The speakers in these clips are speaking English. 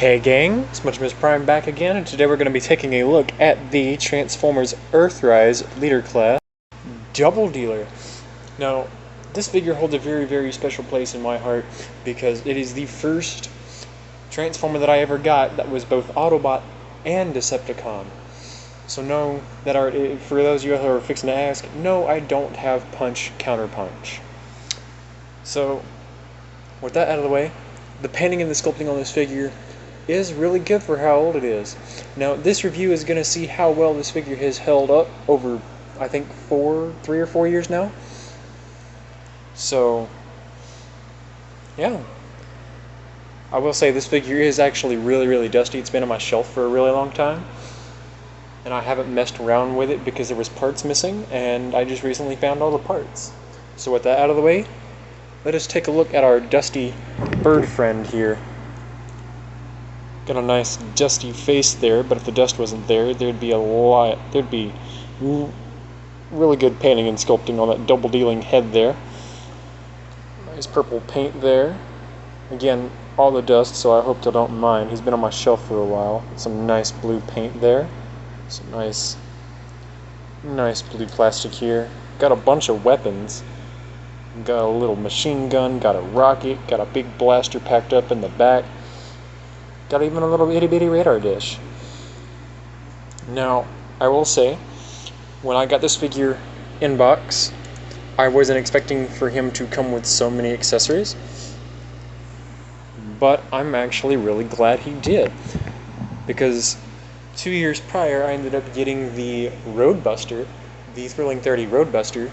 Hey gang, it's Much Prime back again, and today we're going to be taking a look at the Transformers Earthrise Leader Class Double Dealer. Now, this figure holds a very special place in my heart because it is the first Transformer that I ever got that was both Autobot and Decepticon. So no, for those of you who are fixing to ask, no, I don't have Punch Counterpunch. So, with that out of the way, the painting and the sculpting on this figure is really good for how old it is. Now, this review is going to see how well this figure has held up over, I think, 3 or 4 years now. So, yeah. I will say this figure is actually really dusty. It's been on my shelf for a really long time. And I haven't messed around with it because there was parts missing, and I just recently found all the parts. So with that out of the way, let us take a look at our dusty bird friend here. Got a nice dusty face there, but if the dust wasn't there, there'd be really good painting and sculpting on that double dealing head there. Nice purple paint there. Again, all the dust, so I hope you don't mind. He's been on my shelf for a while. Some nice blue paint there. Some nice blue plastic here. Got a bunch of weapons. Got a little machine gun, got a rocket, got a big blaster packed up in the back. Got even a little itty bitty radar dish. Now, I will say, when I got this figure in box, I wasn't expecting for him to come with so many accessories, but I'm actually really glad he did, because 2 years prior I ended up getting the Roadbuster, the Thrilling 30 Roadbuster.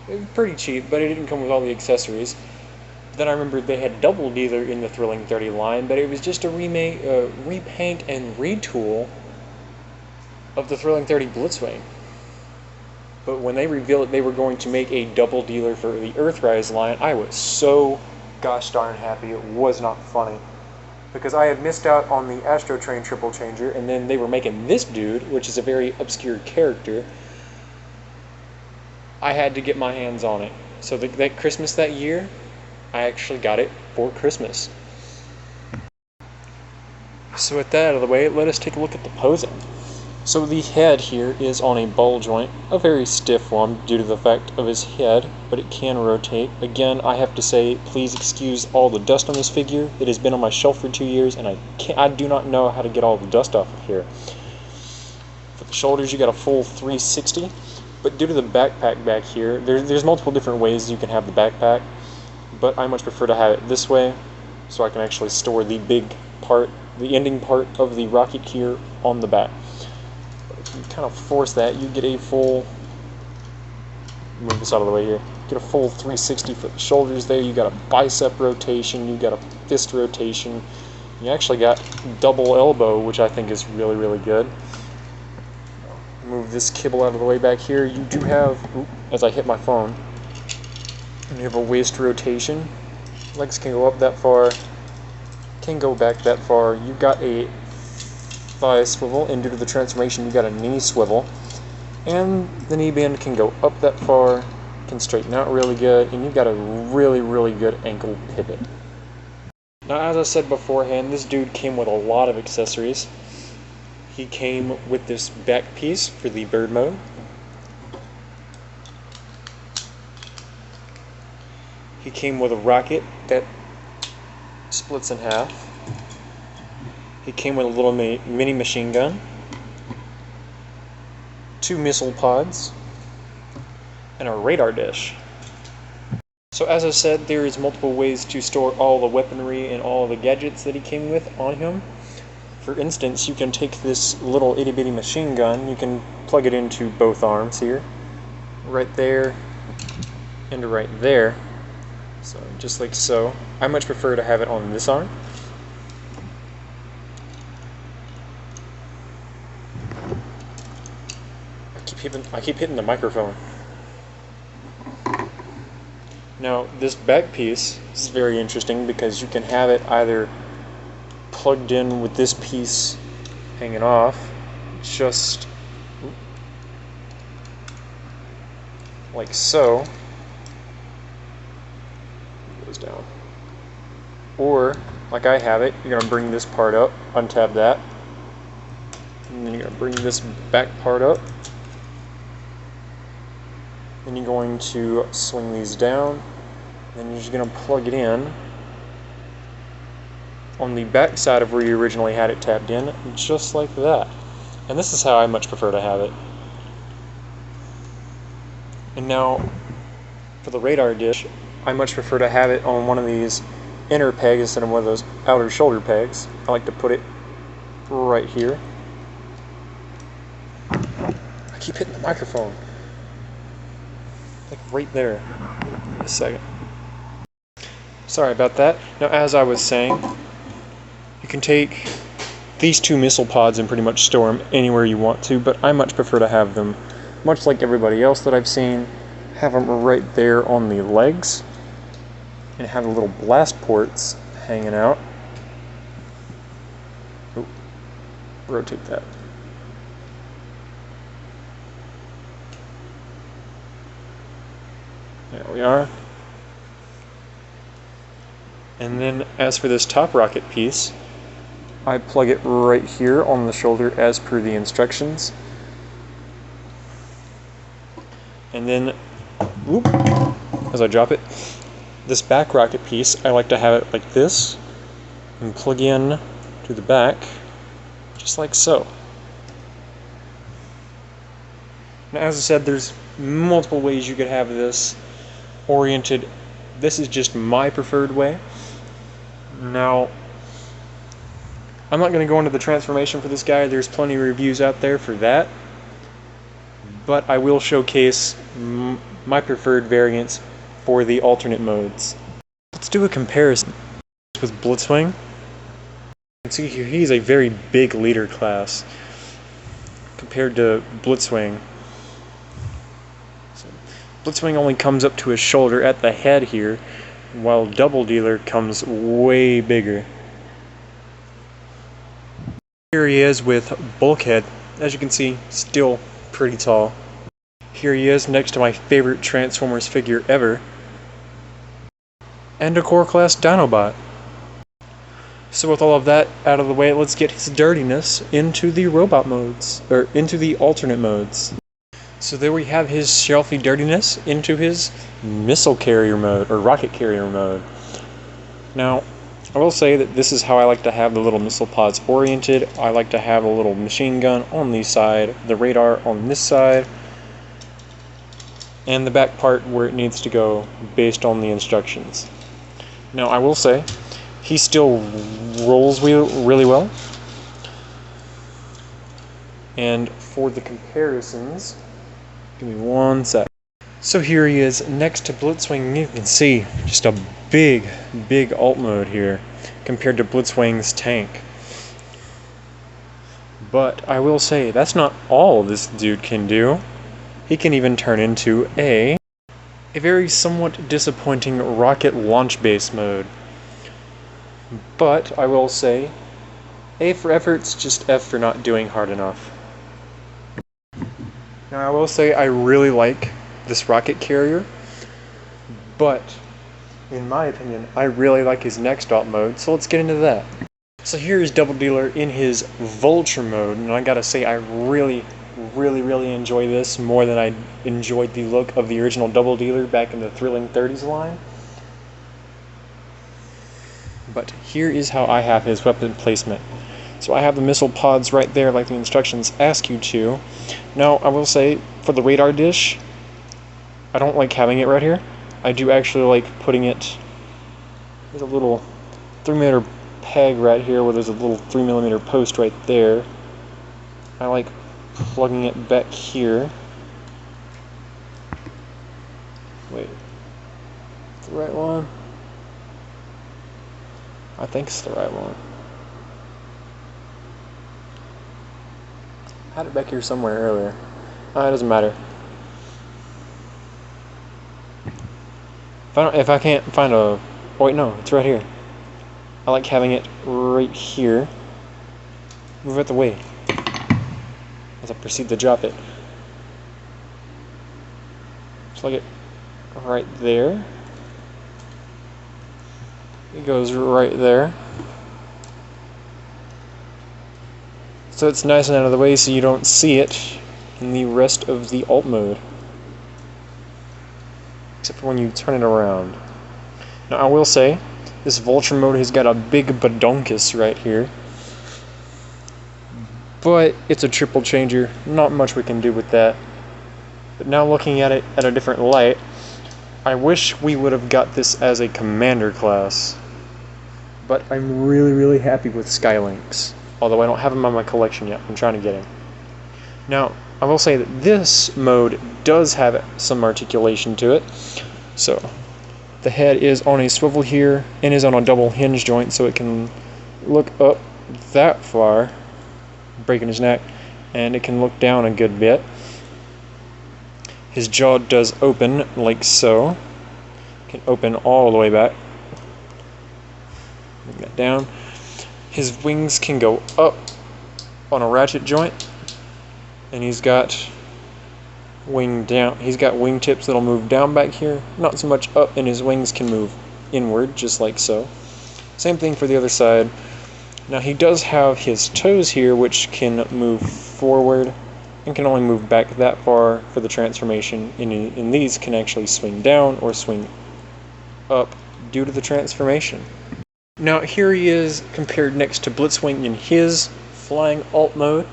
It was pretty cheap, but it didn't come with all the accessories. Then I remembered they had Double Dealer in the Thrilling 30 line, but it was just a repaint and retool of the Thrilling 30 Blitzwing. But when they revealed they were going to make a Double Dealer for the Earthrise line, I was so gosh darn happy. It was not funny. Because I had missed out on the Astro Train Triple Changer, and then they were making this dude, which is a very obscure character. I had to get my hands on it. So that Christmas that year, I actually got it for Christmas. So with that out of the way, let us take a look at the posing. So the head here is on a ball joint, a very stiff one due to the fact of his head, but it can rotate. Again, I have to say, please excuse all the dust on this figure. It has been on my shelf for 2 years, and I do not know how to get all the dust off of here. For the shoulders, you got a full 360, but due to the backpack back here, there's multiple different ways you can have the backpack, but I much prefer to have it this way, so I can actually store the big part, the ending part of the rocket here on the back. You kind of force that, you get a full, move this out of the way here, get a full 360 for the shoulders there. You got a bicep rotation, you got a fist rotation, you actually got double elbow, which I think is really good. Move this kibble out of the way back here. You do have, as I hit my phone, you have a waist rotation, legs can go up that far, can go back that far. You got a thigh swivel, and due to the transformation you got a knee swivel, and the knee bend can go up that far, can straighten out really good, and you've got a really good ankle pivot. Now, as I said beforehand, this dude came with a lot of accessories. He came with this back piece for the bird mode. He came with a rocket that splits in half. He came with a little mini machine gun, 2 missile pods, and a radar dish. So as I said, there is multiple ways to store all the weaponry and all the gadgets that he came with on him. For instance, you can take this little itty bitty machine gun, you can plug it into both arms here, right there and right there. So just like so. I much prefer to have it on this arm. I keep hitting the microphone. Now, this back piece is very interesting because you can have it either plugged in with this piece hanging off, just like so. It goes down. Or like I have it, you're going to bring this part up, untab that, and then you're going to bring this back part up. Then you're going to swing these down, and then you're just going to plug it in on the back side of where you originally had it tabbed in, just like that. And this is how I much prefer to have it. And now, for the radar dish, I much prefer to have it on one of these inner pegs instead of one of those outer shoulder pegs. I like to put it right here. I keep hitting the microphone. Like right there. Wait a second. Sorry about that. Now, as I was saying, you can take these two missile pods and pretty much store them anywhere you want to, but I much prefer to have them, much like everybody else that I've seen, have them right there on the legs and have the little blast ports hanging out. Ooh, rotate that. There we are. And then as for this top rocket piece, I plug it right here on the shoulder as per the instructions. And then, whoop, as I drop it, this back rocket piece, I like to have it like this, and plug in to the back, just like so. Now, as I said, there's multiple ways you could have this oriented. This is just my preferred way. Now, I'm not going to go into the transformation for this guy. There's plenty of reviews out there for that. But I will showcase my preferred variants for the alternate modes. Let's do a comparison with Blitzwing. You can see here he's a very big leader class compared to Blitzwing. So Blitzwing only comes up to his shoulder at the head here, while Double Dealer comes way bigger. Here he is with Bulkhead. As you can see, still pretty tall. Here he is next to my favorite Transformers figure ever, Endercore class Dinobot. So with all of that out of the way, let's get his dirtiness into the robot modes, or into the alternate modes. So there we have his shelfy dirtiness into his missile carrier mode, or rocket carrier mode. Now, I will say that this is how I like to have the little missile pods oriented. I like to have a little machine gun on the side, the radar on this side, and the back part where it needs to go based on the instructions. Now, I will say, he still rolls really well. And for the comparisons, give me one sec. So here he is next to Blitzwing. You can see just a big alt mode here compared to Blitzwing's tank. But I will say that's not all this dude can do. He can even turn into a very somewhat disappointing rocket launch base mode. But I will say A for efforts, just F for not doing hard enough. Now I will say I really like this rocket carrier, but in my opinion, I really like his next alt mode, so let's get into that. So here is Double Dealer in his Vulture mode, and I gotta say I really enjoy this more than I enjoyed the look of the original Double Dealer back in the Thrilling 30s line. But here is how I have his weapon placement. So I have the missile pods right there like the instructions ask you to. Now I will say, for the radar dish, I don't like having it right here. I do actually like putting it, there's a little 3mm peg right here where there's a little 3mm post right there. I like plugging it back here. Wait, is the right one? I think it's the right one. I had it back here somewhere earlier. It doesn't matter. If I can't find a... Oh wait, no, it's right here. I like having it right here. Move out the way as I proceed to drop it. Plug it right there. It goes right there. So it's nice and out of the way so you don't see it in the rest of the alt mode. Except for when you turn it around. Now I will say, this Vulture mode has got a big badonkus right here. But it's a triple changer, not much we can do with that. But now looking at it at a different light, I wish we would have got this as a commander class. But I'm really happy with Skylynx. Although I don't have him on my collection yet, I'm trying to get him. Now, I will say that this mode does have some articulation to it. So, the head is on a swivel here, and is on a double hinge joint, so it can look up that far, breaking his neck, and it can look down a good bit. His jaw does open like so. It can open all the way back. Bring that down. His wings can go up on a ratchet joint, and he's got wing down. He's got wingtips that'll move down back here, not so much up, and his wings can move inward, just like so. Same thing for the other side. Now he does have his toes here, which can move forward and can only move back that far for the transformation, and these can actually swing down or swing up due to the transformation. Now here he is compared next to Blitzwing in his flying alt mode,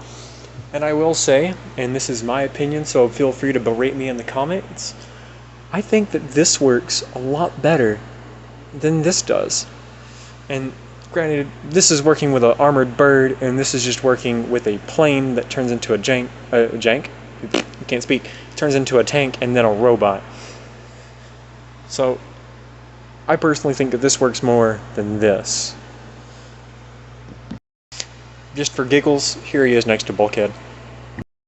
and I will say, and this is my opinion, so feel free to berate me in the comments, I think that this works a lot better than this does. And granted, this is working with an armored bird, and this is just working with a plane that turns into a jank, I can't speak, turns into a tank and then a robot. So I personally think that this works more than this. Just for giggles, here he is next to Bulkhead.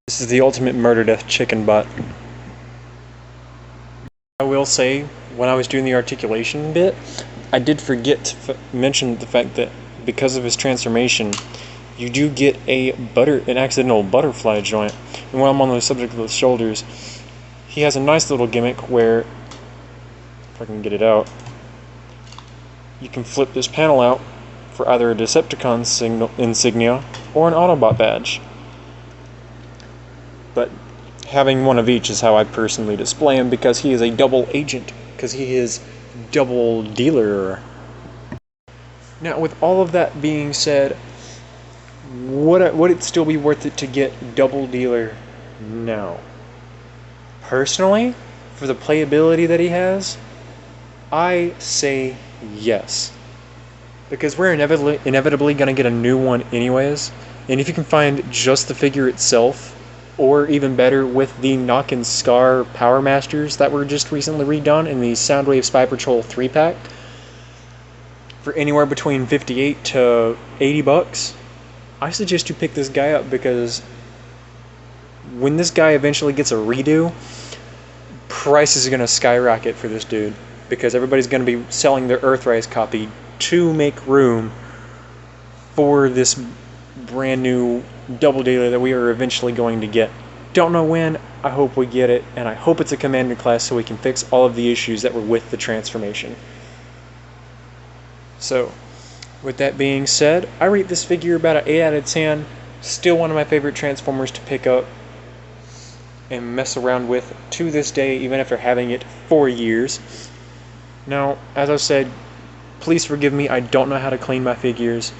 This is the ultimate murder death chicken butt. I will say, when I was doing the articulation bit, I did forget to mention the fact that because of his transformation, you do get an accidental butterfly joint. And while I'm on the subject of the shoulders, he has a nice little gimmick where, if I can get it out, you can flip this panel out for either a Decepticon insignia or an Autobot badge. But having one of each is how I personally display him, because he is a double agent, because he is double dealer. Now, with all of that being said, would it still be worth it to get double dealer now? Personally, for the playability that he has, I say yes. Because we're inevitably going to get a new one anyways, and if you can find just the figure itself, or even better with the Knock and Scar Power Masters that were just recently redone in the Soundwave Spy Patrol 3-pack, for anywhere between 58 to 80 bucks, I suggest you pick this guy up, because when this guy eventually gets a redo, prices are going to skyrocket for this dude, because everybody's going to be selling their Earthrise copy to make room for this brand new double dealer that we are eventually going to get. Don't know when, I hope we get it, and I hope it's a commander class so we can fix all of the issues that were with the transformation. So, with that being said, I rate this figure about an 8 out of 10. Still one of my favorite Transformers to pick up and mess around with to this day, even after having it for years. Now, as I said, please forgive me, I don't know how to clean my figures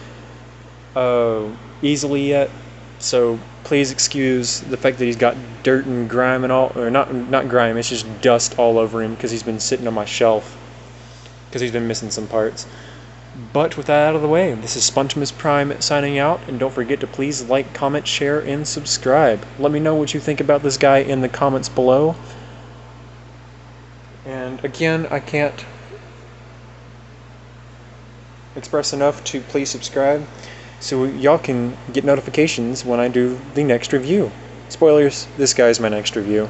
easily yet, so please excuse the fact that he's got dirt and grime and all, or not grime, it's just dust all over him because he's been sitting on my shelf because he's been missing some parts. But with that out of the way, this is Spontimus Prime signing out, and don't forget to please like, comment, share, and subscribe. Let me know what you think about this guy in the comments below. And again, I can't express enough to please subscribe so y'all can get notifications when I do the next review. Spoilers, this guy's my next review.